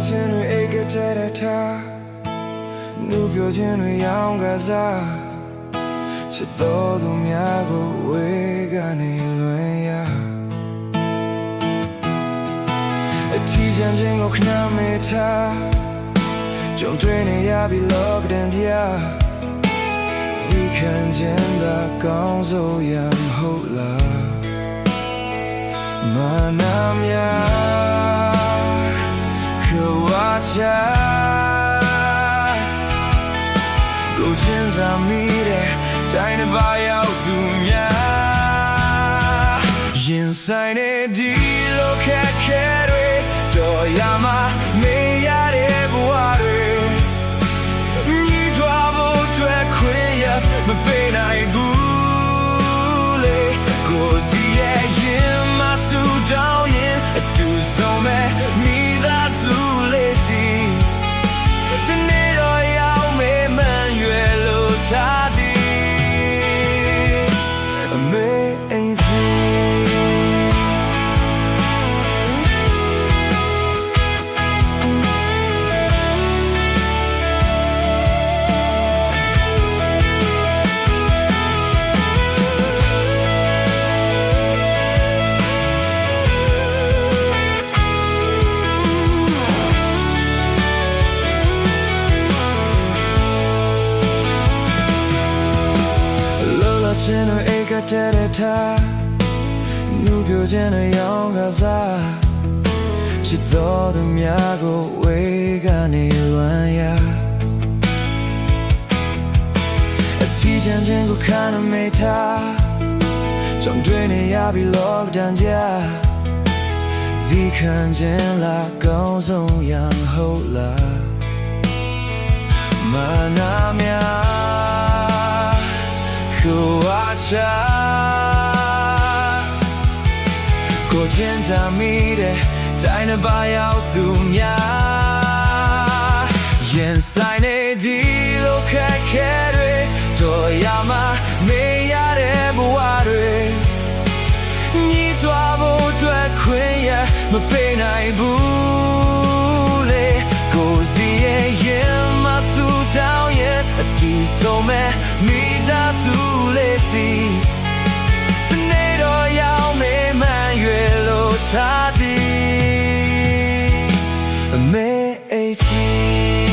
ချင်းတွေအိတ်ကတဲ့တဲ့ထားနှုတ်ပြောခြင်းတွေရောင်းကစားချစ်တော်သူများကိုဝေကနေလွင်ရအထီးချမ်းခြင်းကိုခဏမေးထားကြုံတွေ့နေရပြီလောကတန်တရားဒီခံခြင်းသာကောင်းစိုးရမဟုတ်လားမာနာများကိုချင်းစာမိတဲ့တိုင်းတစ်ပါးရောက်သူများရင်ဆိုင်နေဒီလိုခက်ခဲတွေတော်ရမှာမေးရတဲ့ဘဝတွေညီထွားဖို့အတွက်ခွင့်ရမပေးနိုင်ဘူးလေကိုစီရဲ့ရင်မဆူတောင်းရင်အတူဆုံးမဲ့မိသားစုလေးစီတနေ့တော့ရောက်မေးမှန်ရွယ်လို့ထားသည်အမေအိမ်စီချင်းတွေအိတ်ကတဲ့တဲ့ထားနှုတ်ပြောခြင်းတွေရောင်းကစားချစ်တော်သူများကိုဝေကနေလွမ်းရအထီးချမ်းခြင်းကိုခဏမေးထားကြုံတွေ့နေရပြီလောကတန်ကြားဒီခံခြင်းလာကောင်းဆုံးရမဟုတ်လားမာနာများကိုချင်းစာမိတဲ့တိုင်းတစ်ပါးရောက်သူများရင်ဆိုင်နေဒီလိုခက်ခဲတွေတော်ရမှာမေးရတဲ့ဘဝတွေညီထွားဖို့အတွက်ခွင့်ရမပေးနိုင်ဘူးလေကိုစီရဲ့ရင်မဆူတောင်းရင်အတူဆုံးမဲ့မိသားစုလေးစီတနေ့တော့ရောက်မေးမှန်ရွယ်လို့ထားသည်အမေအိမ်စီ